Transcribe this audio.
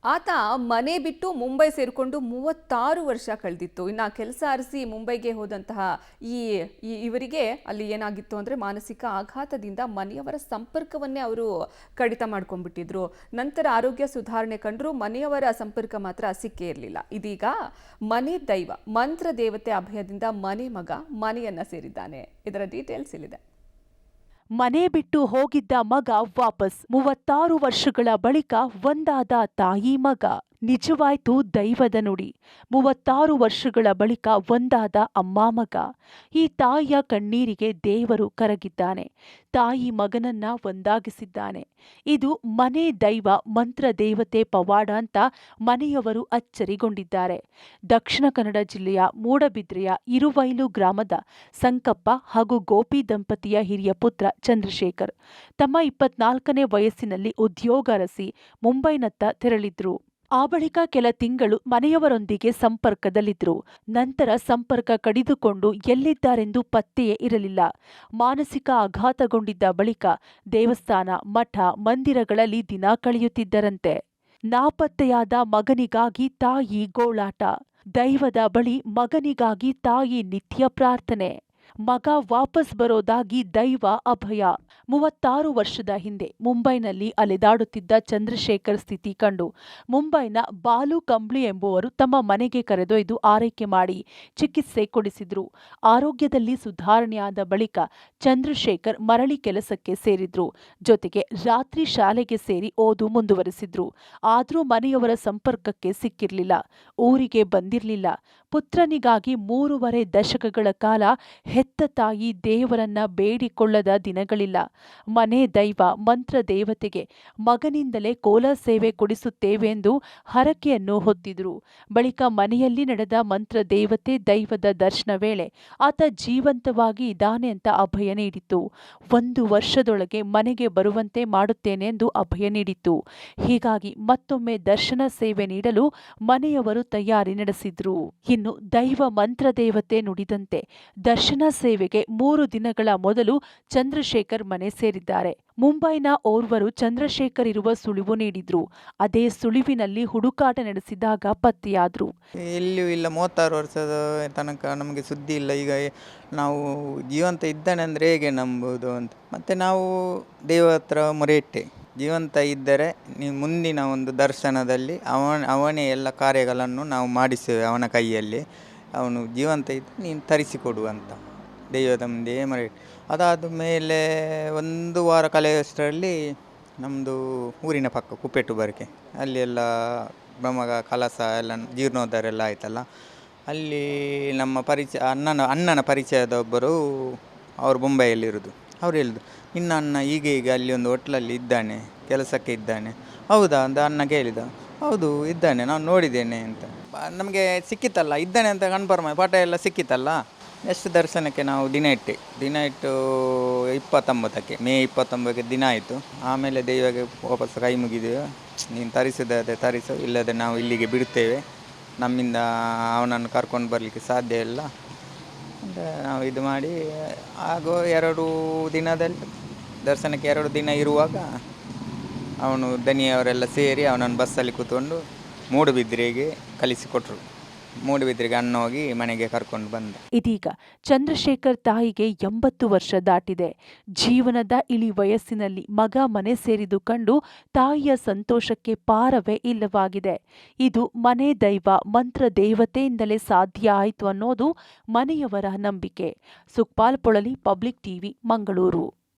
ಆತ ಮನೆ ಬಿಟ್ಟು ಮುಂಬೈ ಸೇರಿಕೊಂಡು 36 ವರ್ಷ ಕಳೆದಿತ್ತು. ಇನ್ನು ಕೆಲಸ ಅರಸಿ ಮುಂಬೈಗೆ ಹೋದಂತಹ ಈ ಇವರಿಗೆ ಅಲ್ಲಿ ಏನಾಗಿತ್ತು ಅಂದರೆ ಮಾನಸಿಕ ಆಘಾತದಿಂದ ಮನೆಯವರ ಸಂಪರ್ಕವನ್ನೇ ಅವರು ಕಡಿತ ಮಾಡ್ಕೊಂಡ್ಬಿಟ್ಟಿದ್ರು. ನಂತರ ಆರೋಗ್ಯ ಸುಧಾರಣೆ ಕಂಡ್ರು, ಮನೆಯವರ ಸಂಪರ್ಕ ಮಾತ್ರ ಸಿಕ್ಕೇ ಇರಲಿಲ್ಲ. ಇದೀಗ ಮನೆ ದೈವ ಮಂತ್ರ ದೇವತೆ ಅಭಯದಿಂದ ಮನೆ ಮಗ ಮನೆಯನ್ನ ಸೇರಿದ್ದಾನೆ. ಇದರ ಡೀಟೇಲ್ಸ್ ಇಲ್ಲಿದೆ. ಮನೆ ಬಿಟ್ಟು ಹೋಗಿದ್ದ ಮಗ ವಾಪಸ್ 36 ವರ್ಷಗಳ ಬಳಿಕ ಒಂದಾದ ತಾಯಿ ಮಗ. ನಿಜವಾಯ್ತು ದೈವದ ನುಡಿ. 36 ವರ್ಷಗಳ ಬಳಿಕ ಒಂದಾದ ಅಮ್ಮ ಮಗ. ಈ ತಾಯಿಯ ಕಣ್ಣೀರಿಗೆ ದೇವರು ಕರಗಿದ್ದಾನೆ. ತಾಯಿ ಮಗನನ್ನ ಒಂದಾಗಿಸಿದ್ದಾನೆ. ಇದು ಮನೆ ದೈವ ಮಂತ್ರ ದೇವತೆ ಪವಾಡ ಅಂತ ಮನೆಯವರು ಅಚ್ಚರಿಗೊಂಡಿದ್ದಾರೆ. ದಕ್ಷಿಣ ಕನ್ನಡ ಜಿಲ್ಲೆಯ ಮೂಡಬಿದ್ರೆಯ ಇರುವೈಲು ಗ್ರಾಮದ ಸಂಕಪ್ಪ ಹಾಗೂ ಗೋಪಿ ದಂಪತಿಯ ಹಿರಿಯ ಪುತ್ರ ಚಂದ್ರಶೇಖರ್ ತಮ್ಮ 24ನೇ ವಯಸ್ಸಿನಲ್ಲಿ ಉದ್ಯೋಗ ಅರಸಿ ಮುಂಬೈನತ್ತ ತೆರಳಿದ್ರು. ಆ ಬಳಿಕ ಕೆಲ ತಿಂಗಳು ಮನೆಯವರೊಂದಿಗೆ ಸಂಪರ್ಕದಲ್ಲಿದ್ರು. ನಂತರ ಸಂಪರ್ಕ ಕಡಿದುಕೊಂಡು ಎಲ್ಲಿದ್ದಾರೆಂದು ಪತ್ತೆಯೇ ಇರಲಿಲ್ಲ. ಮಾನಸಿಕ ಆಘಾತಗೊಂಡಿದ್ದ ಬಳಿಕ ದೇವಸ್ಥಾನ, ಮಠ, ಮಂದಿರಗಳಲ್ಲಿ ದಿನ ಕಳೆಯುತ್ತಿದ್ದರಂತೆ. ನಾಪತ್ತೆಯಾದ ಮಗನಿಗಾಗಿ ತಾಯಿ ಗೋಳಾಟ. ದೈವದ ಬಳಿ ಮಗನಿಗಾಗಿ ತಾಯಿ ನಿತ್ಯ ಪ್ರಾರ್ಥನೆ. ಮಗ ವಾಪಸ್ ಬರೋದಾಗಿ ದೈವ ಅಭಯ. 36 ವರ್ಷದ ಹಿಂದೆ ಮುಂಬೈನಲ್ಲಿ ಅಲೆದಾಡುತ್ತಿದ್ದ ಚಂದ್ರಶೇಖರ್ ಸ್ಥಿತಿ ಕಂಡು ಮುಂಬೈನ ಬಾಲು ಕಂಬ್ಳಿ ಎಂಬುವರು ತಮ್ಮ ಮನೆಗೆ ಕರೆದೊಯ್ದು ಆರೈಕೆ ಮಾಡಿ ಚಿಕಿತ್ಸೆ ಕೊಡಿಸಿದ್ರು. ಆರೋಗ್ಯದಲ್ಲಿ ಸುಧಾರಣೆಯಾದ ಬಳಿಕ ಚಂದ್ರಶೇಖರ್ ಮರಳಿ ಕೆಲಸಕ್ಕೆ ಸೇರಿದ್ರು. ಜೊತೆಗೆ ರಾತ್ರಿ ಶಾಲೆಗೆ ಸೇರಿ ಓದು ಮುಂದುವರೆಸಿದ್ರು. ಆದರೂ ಮನೆಯವರ ಸಂಪರ್ಕಕ್ಕೆ ಸಿಕ್ಕಿರಲಿಲ್ಲ. ಊರಿಗೆ ಬಂದಿರಲಿಲ್ಲ. ಪುತ್ರನಿಗಾಗಿ 3.5 ದಶಕಗಳ ಕಾಲ ಹೆತ್ತ ತಾಯಿ ದೇವರನ್ನ ಬೇಡಿಕೊಳ್ಳದ ದಿನಗಳಿಲ್ಲ. ಮನೆ ದೈವ ಮಂತ್ರ ದೇವತೆಗೆ ಮಗನಿಂದಲೇ ಕೋಲ ಸೇವೆ ಕೊಡಿಸುತ್ತೇವೆ ಎಂದು ಹರಕೆಯನ್ನು ಹೊತ್ತಿದ್ರು. ಬಳಿಕ ಮನೆಯಲ್ಲಿ ನಡೆದ ಮಂತ್ರ ದೇವತೆ ದೈವದ ದರ್ಶನ ವೇಳೆ ಆತ ಜೀವಂತವಾಗಿ ಇದ್ದಾನೆ ಅಂತ ಅಭಯ ನೀಡಿತ್ತು. 1 ವರ್ಷದೊಳಗೆ ಮನೆಗೆ ಬರುವಂತೆ ಮಾಡುತ್ತೇನೆ ಎಂದು ಅಭಯ ನೀಡಿತ್ತು. ಹೀಗಾಗಿ ಮತ್ತೊಮ್ಮೆ ದರ್ಶನ ಸೇವೆ ನೀಡಲು ಮನೆಯವರು ತಯಾರಿ ನಡೆಸಿದ್ರು. ಇನ್ನು ದೈವ ಮಂತ್ರ ದೇವತೆ ನುಡಿದಂತೆ ದರ್ಶನ ಸೇವೆಗೆ 3 ದಿನಗಳ ಮೊದಲು ಚಂದ್ರಶೇಖರ್ ಮನೆ ಸೇರಿದ್ದಾರೆ. ಮುಂಬೈನ ಓರ್ವರು ಚಂದ್ರಶೇಖರ್ ಇರುವ ಸುಳಿವು ನೀಡಿದ್ರು. ಅದೇ ಸುಳಿವಿನಲ್ಲಿ ಹುಡುಕಾಟ ನಡೆಸಿದಾಗ ಪತ್ತೆಯಾದ್ರು. ಎಲ್ಲಿಯೂ ಇಲ್ಲ, 36 ವರ್ಷದ ತನಕ ನಮಗೆ ಸುದ್ದಿ ಇಲ್ಲ. ಈಗ ನಾವು ಜೀವಂತ ಇದ್ದಾನೆ ಅಂದರೆ ಹೇಗೆ ನಂಬೋದು ಅಂತ. ಮತ್ತು ನಾವು ದೇವ ಹತ್ರ ಮೊರೆ ಇಟ್ಟೆ, ಜೀವಂತ ಇದ್ದರೆ ನೀವು ಮುಂದಿನ ಒಂದು ದರ್ಶನದಲ್ಲಿ ಅವನೇ ಎಲ್ಲ ಕಾರ್ಯಗಳನ್ನು ನಾವು ಮಾಡಿಸ್ತೇವೆ ಅವನ ಕೈಯಲ್ಲಿ. ಅವನು ಜೀವಂತ ಇದ್ದು ನೀನು ತರಿಸಿಕೊಡು ಅಂತ ದೈವದ ಮುಂದೆ ಮೊರೆ ಇಟ್ಟೆ. ಅದಾದ ಮೇಲೆ 1 ವಾರ ಕಳೆಯುವಷ್ಟರಲ್ಲಿ ನಮ್ಮದು ಊರಿನ ಪಕ್ಕ ಕುಪ್ಪೆಟ್ಟು ಬರಕೆ ಅಲ್ಲಿ ಎಲ್ಲ ಬ್ರಹ್ಮಗ ಕಲಸ ಎಲ್ಲ ಜೀರ್ಣೋದ್ಧಾರ ಎಲ್ಲ ಆಯ್ತಲ್ಲ. ಅಲ್ಲಿ ನಮ್ಮ ಅಣ್ಣನ ಪರಿಚಯದೊಬ್ಬರು ಅವರು ಮುಂಬೈಯಲ್ಲಿರೋದು. ಅವ್ರು ಹೇಳಿದ್ರು, ನಿನ್ನ ಅಣ್ಣ ಈಗ ಅಲ್ಲಿ ಒಂದು ಹೋಟ್ಲಲ್ಲಿ ಇದ್ದಾನೆ, ಕೆಲಸಕ್ಕೆ ಇದ್ದಾನೆ. ಹೌದಾ ಅಂತ ಅಣ್ಣ ಕೇಳಿದ. ಹೌದು ಇದ್ದಾನೆ, ನಾನು ನೋಡಿದ್ದೇನೆ ಅಂತ. ನಮಗೆ ಸಿಕ್ಕಿತ್ತಲ್ಲ, ಇದ್ದಾನೆ ಅಂತ ಕನ್ಫರ್ಮ್ ಪಾಠ ಎಲ್ಲ ಸಿಕ್ಕಿತ್ತಲ್ಲ. ನೆಕ್ಸ್ಟ್ ದರ್ಶನಕ್ಕೆ ನಾವು ದಿನ ಇಟ್ಟು 29ಕ್ಕೆ ಮೇ 29ಕ್ಕೆ ದಿನ ಆಯಿತು. ಆಮೇಲೆ ದೈವಗೆ ವಾಪಸ್ ಕೈ ಮುಗಿದೆವು. ನೀನು ತರಿಸಿದೆ ತರಿಸು, ಇಲ್ಲದೆ ನಾವು ಇಲ್ಲಿಗೆ ಬಿಡುತ್ತೇವೆ, ನಮ್ಮಿಂದ ಅವನನ್ನು ಕರ್ಕೊಂಡು ಬರಲಿಕ್ಕೆ ಸಾಧ್ಯ ಇಲ್ಲ ಅಂತ ನಾವು ಇದು ಮಾಡಿ ಹಾಗೂ 2 ದಿನದಲ್ಲಿ ದರ್ಶನಕ್ಕೆ 2 ದಿನ ಇರುವಾಗ ಅವನು ದನಿಯವರೆಲ್ಲ ಸೇರಿ ಅವನನ್ನು ಬಸ್ಸಲ್ಲಿ ಕೂತ್ಕೊಂಡು ಮೂಡುಬಿದ್ರೆಗೆ ಕಳಿಸಿಕೊಟ್ರು. ಮೂಡುಬಿದ್ರೆಗೆ ಅಣ್ಣ ಹೋಗಿ ಮನೆಗೆ ಕರ್ಕೊಂಡು ಬಂದ. ಇದೀಗ ಚಂದ್ರಶೇಖರ್ ತಾಯಿಗೆ 80 ವರ್ಷ ದಾಟಿದೆ. ಜೀವನದ ಇಳಿ ವಯಸ್ಸಿನಲ್ಲಿ ಮಗ ಮನೆ ಸೇರಿದು ಕಂಡು ತಾಯಿಯ ಸಂತೋಷಕ್ಕೆ ಪಾರವೇ ಇಲ್ಲವಾಗಿದೆ. ಇದು ಮನೆ ದೈವ ಮಂತ್ರ ದೇವತೆಯಿಂದಲೇ ಸಾಧ್ಯ ಆಯಿತು ಅನ್ನೋದು ಮನೆಯವರ ನಂಬಿಕೆ. Sukhpal Polali, public TV, Mangaluru.